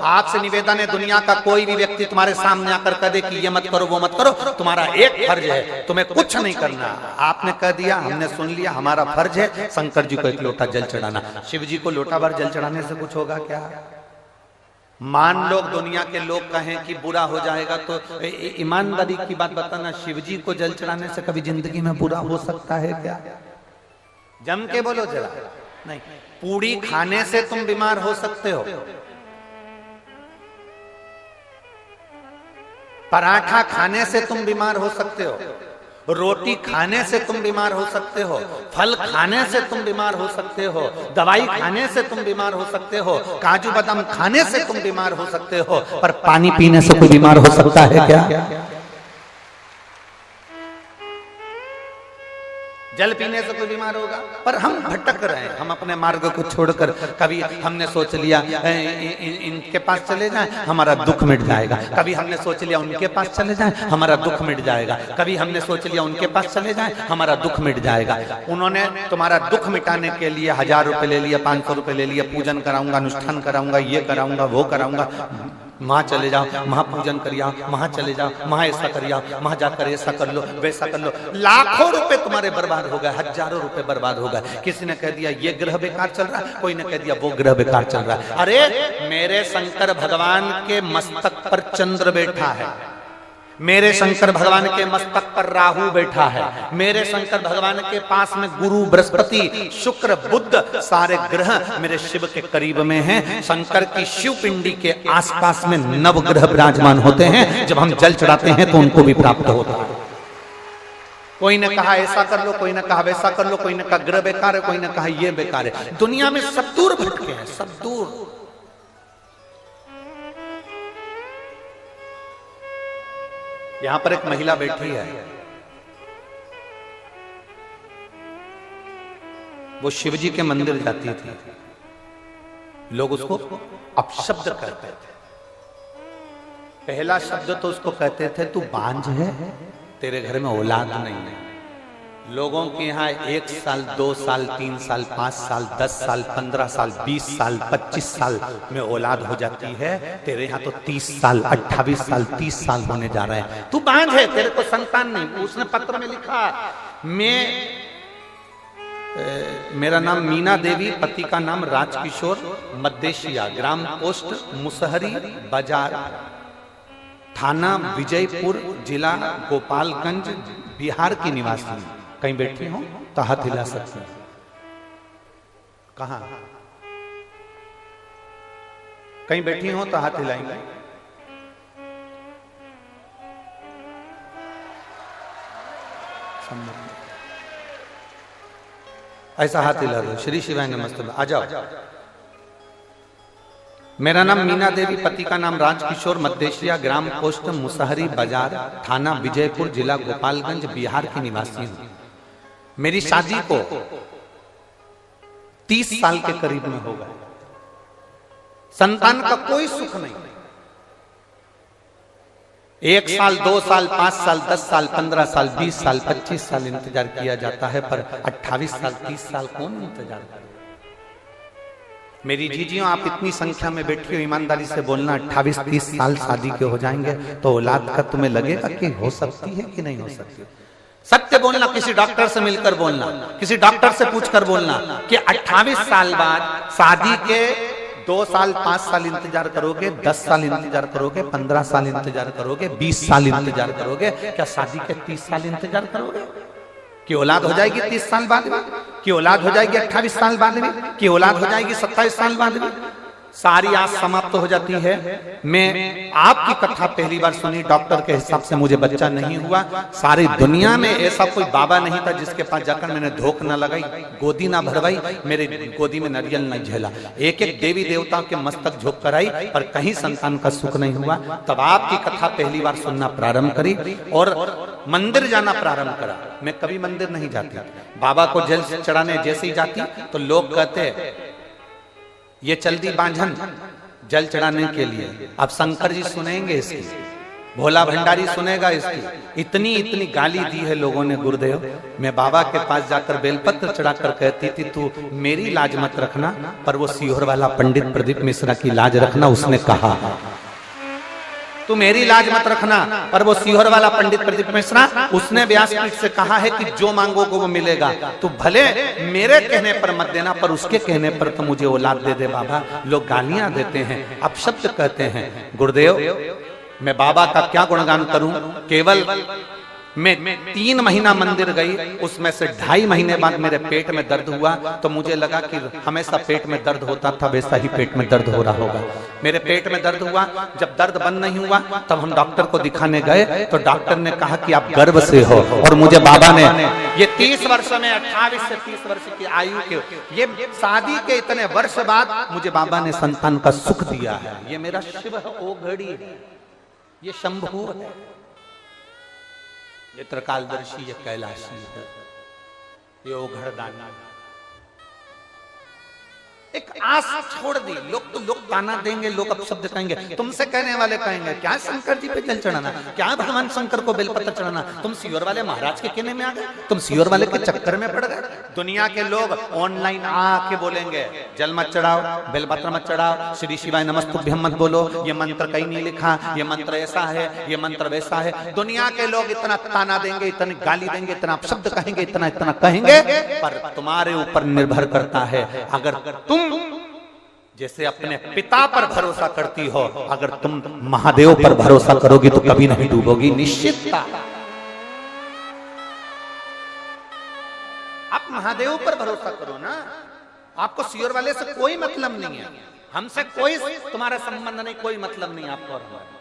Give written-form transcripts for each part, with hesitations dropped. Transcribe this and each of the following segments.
आपसे निवेदन है, दुनिया का कोई भी व्यक्ति तुम्हारे सामने आकर कह दे कि ये मत करो वो मत करो, तुम्हारा एक फर्ज है, तुम्हें कुछ नहीं करना। आपने कह दिया, हमने सुन लिया, हमारा फर्ज है शंकर जी को एक लोटा जल चढ़ाना। शिव जी को लोटा भर जल चढ़ाने से कुछ होगा क्या? मान लो दुनिया के लोग कहें कि बुरा हो जाएगा, तो ईमानदारी की बात बताना, शिव जी को जल चढ़ाने से कभी जिंदगी में बुरा हो सकता है क्या? जम के बोलो जरा। नहीं, पूड़ी खाने से तुम बीमार हो सकते हो, पराठा खाने से तुम बीमार हो सकते हो, रोटी खाने से तुम बीमार हो सकते हो, फल खाने से तुम बीमार हो सकते हो, दवाई खाने से तुम बीमार हो सकते हो, काजू बादाम खाने से तुम बीमार हो सकते हो, पर पानी पीने से कोई बीमार हो सकता है क्या? जल पीने से कोई बीमार होगा? पर हम भटक रहे हैं, हम अपने मार्ग को छोड़कर, कभी हमने सोच लिया इनके पास चले जाएं हमारा दुख मिट जाएगा, कभी हमने सोच लिया उनके पास चले जाएं हमारा दुख मिट जाएगा, कभी हमने सोच लिया उनके पास चले जाएं हमारा दुख मिट जाएगा। उन्होंने तुम्हारा दुख मिटाने के लिए 1000 रुपए ले लिया, 500 रुपए ले लिया, पूजन कराऊंगा, अनुष्ठान कराऊंगा, ये कराऊंगा, वो कराऊंगा, वहां चले जाओ, वहां पूजन करिए, वहां चले जाओ, वहां ऐसा करिए, वहां जाकर ऐसा कर लो, वैसा कर लो, लाखों रुपए तुम्हारे बर्बाद हो गए, हजारों रुपए बर्बाद हो गए। किसी ने कह दिया ये ग्रह बेकार चल रहा है, कोई ने कह दिया वो ग्रह बेकार चल रहा है। अरे मेरे शंकर भगवान के मस्तक पर चंद्र बैठा है, मेरे शंकर भगवान के मस्तक पर राहु बैठा है, मेरे शंकर भगवान के पास में गुरु, बृहस्पति, शुक्र, बुध, सारे ग्रह मेरे शिव के करीब में हैं। शंकर की शिव पिंडी के आसपास में नवग्रह विराजमान होते हैं, जब हम जल चढ़ाते हैं तो उनको भी प्राप्त होता है। कोई ने कहा ऐसा कर लो, कोई ने कहा वैसा कर लो, कोई ने कहा ग्रह बेकार है, कोई ने कहा ये बेकार है। दुनिया में सब दूर भटके हैं, सब दूर। यहां पर एक महिला बैठी है, वो शिवजी के मंदिर जाती थी, लोग उसको अपशब्द करते थे। पहला शब्द तो उसको कहते थे तू बांझ है, तेरे घर में औलाद नहीं है। लोगों के यहाँ 1 साल, 2 साल, 3 साल, 5 साल, 10 साल, 15 साल, 20 साल, 25 साल में औलाद हो जाती है, तेरे यहाँ तो 30 साल, 28 साल, 30 साल होने जा रहे हैं, तू बांझ है, तेरे को संतान नहीं। उसने पत्र में लिखा, मेरा नाम मीना देवी, पति का नाम राजकिशोर, मद्देशिया, ग्राम पोस्ट मुसहरी बाजार, थाना विजयपुर, जिला गोपालगंज, बिहार की निवासी। कहीं बैठी हो तो हाथ हिला सकते हैं। कहां? कहीं बैठी हो तो हाथ हिलाएंगे। ऐसा हाथ हिला दो, श्री शिवाय नमस्ते। आ जाओ। मेरा नाम मीना देवी, पति का नाम राजकिशोर, मद्देशिया, ग्राम पोस्ट मुसहरी बाजार, थाना विजयपुर, जिला गोपालगंज, बिहार की निवासी हूं। मेरी शादी को 30 साल के करीब में हो गए, संतान का कोई सुख नहीं। 1 साल, 2 साल, 5 साल, 10 साल, 15 साल, 20 साल, 25 साल इंतजार किया जाता है, पर 28 साल, 30 साल कौन इंतजार करे? मेरी जीजियों, आप इतनी संख्या में बैठी हो, ईमानदारी से बोलना, 28-30 साल शादी के हो जाएंगे तो औलाद का तुम्हें लगेगा कि हो सकती है कि नहीं हो सकती? सत्य बोलना, किसी डॉक्टर से मिलकर बोलना, किसी डॉक्टर से पूछकर बोलना कि 28 साल बाद शादी के 2 साल, 5 साल इंतजार करोगे, 10 साल इंतजार करोगे, 15 साल इंतजार करोगे, 20 साल इंतजार करोगे, क्या शादी के 30 साल इंतजार करोगे? कि औलाद हो जाएगी 30 साल बाद में, कि औलाद हो जाएगी 28 साल बाद में, कि औलाद हो जाएगी 27 साल बाद में? सारी आस समाप्त हो जाती है। मैं आपकी कथा पहली बार सुनी, डॉक्टर के हिसाब से मुझे बच्चा नहीं हुआ। सारी दुनिया में ऐसा कोई बाबा नहीं था जिसके पास जाकर मैंने धोख न लगाई, गोदी ना भरवाई, मेरे गोदी में नारियल न झेला। एक एक देवी देवता के मस्तक झोंक कर आई, पर कहीं संतान का सुख नहीं हुआ। तब आपकी कथा पहली बार सुनना प्रारंभ करी और मंदिर जाना प्रारंभ करा। मैं कभी मंदिर नहीं जाती, बाबा को जल चढ़ाने जैसे ही जाती तो लोग कहते ये चल दी बांझन जल चढ़ाने के लिए। अब शंकर जी सुनेंगे इसकी, भोला भंडारी सुनेगा इसकी। इतनी इतनी गाली दी है लोगों ने गुरुदेव। मैं बाबा के पास जाकर बेलपत्र चढ़ाकर कहती थी तू मेरी लाज मत रखना, पर वो सीहोर वाला पंडित प्रदीप मिश्रा की लाज रखना। उसने कहा तू मेरी लाज मत रखना, पर वो सीहोर वाला पंडित प्रदीप मिश्रा, उसने व्यासपीठ से कहा है कि जो मांगोगे वो मिलेगा। तू भले मेरे कहने पर मत देना, पर उसके कहने पर तो मुझे औलाद दे दे बाबा। लोग गालियां देते हैं, अपशब्द कहते हैं। गुरुदेव मैं बाबा का क्या गुणगान करूं। केवल मैं 3 महीना मंदिर गई, उसमें से 2.5 महीने बाद मेरे पेट में दर्द हुआ, तो मुझे लगा कि हमेशा पेट में दर्द होता था, वैसा ही पेट में दर्द हो रहा होगा। मेरे पेट में दर्द हुआ, जब दर्द बंद नहीं हुआ तब हम डॉक्टर को दिखाने गए, तो डॉक्टर ने कहा कि आप गर्भ से हो। और मुझे बाबा ने ये 30 वर्ष में 28 से 30 वर्ष की आयु के, ये शादी के इतने वर्ष बाद मुझे बाबा ने संतान का सुख दिया है। ये मेरा शिव है, ओ घड़ी है, ये शंभू है, ये त्रिकालदर्शी, ये कैलाशी है, ये ओघड़दानी। एक आस छोड़ दी। लोग ताना देंगे, लोग अपशब्द कहेंगे, तुमसे कहने वाले कहेंगे क्या शंकर जी पे जल चढ़ाना, क्या भगवान शंकर को बेलपत्र चढ़ाना, तुम सीहोर वाले महाराज के कहने में आ गए, तुम सीहोर वाले के चक्कर में पड़ गए। दुनिया के लोग ऑनलाइन आके बोलेंगे जल मत चढ़ाओ, बेलपत्र मत चढ़ाओ, श्री शिवाय नमस्तुभ्यम मत बोलो, ये मंत्र कहीं नहीं लिखा, ये मंत्र ऐसा है, ये मंत्र वैसा है। दुनिया के लोग इतना ताना देंगे, इतनी गाली देंगे, इतना अपशब्द कहेंगे, इतना इतना कहेंगे, पर तुम्हारे ऊपर निर्भर करता है। अगर तुम जैसे अपने पिता पर भरोसा करती हो, अगर तुम महादेव पर भरोसा करोगी तो कभी नहीं डूबोगी, निश्चितता। आप महादेव पर भरोसा करो ना। आपको सीहोर वाले से कोई मतलब नहीं है, हमसे कोई तुम्हारा संबंध नहीं, कोई मतलब नहीं आपको और हमारा।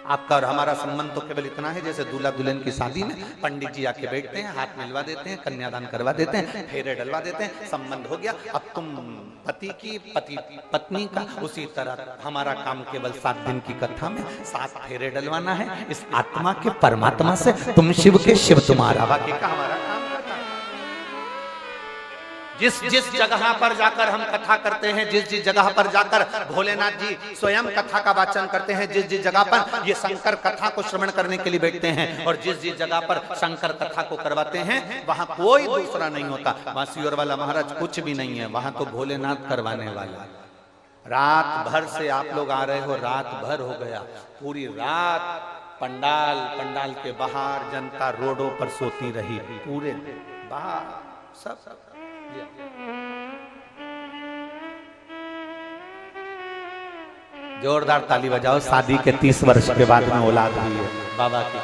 आपका और हमारा संबंध तो केवल इतना है जैसे दूल्हा दुल्हन की शादी में पंडित जी आके बैठते हैं, हाथ मिलवा देते हैं, कन्यादान करवा देते हैं, फेरे डलवा देते हैं, संबंध हो गया। अब तुम पति की, पति पत्नी का, उसी तरह हमारा काम केवल 7 दिन की कथा में 7 फेरे डलवाना है इस आत्मा के परमात्मा से। तुम शिव के, शिव तुम्हारा, बाकी का हमारा काम। जिस जिस जगह पर जाकर हम कथा करते हैं, जिस जिस जगह पर जाकर भोलेनाथ जी स्वयं कथा का वाचन करते हैं, जिस जिस जगह पर ये शंकर कथा को श्रवण करने के लिए बैठते हैं, और जिस जिस जगह पर शंकर कथा को करवाते हैं, वहां कोई दूसरा नहीं होता। वहां सीहोर वाला महाराज कुछ भी नहीं है, वहां तो भोलेनाथ करवाने वाला। रात भर से आप लोग आ रहे हो, रात भर हो गया, पूरी रात पंडाल के बाहर जनता रोडों पर सोती रही, पूरे बाहर सब। जोरदार ताली बजाओ, शादी के 30 वर्ष के बाद में औलाद हुई है बाबा की।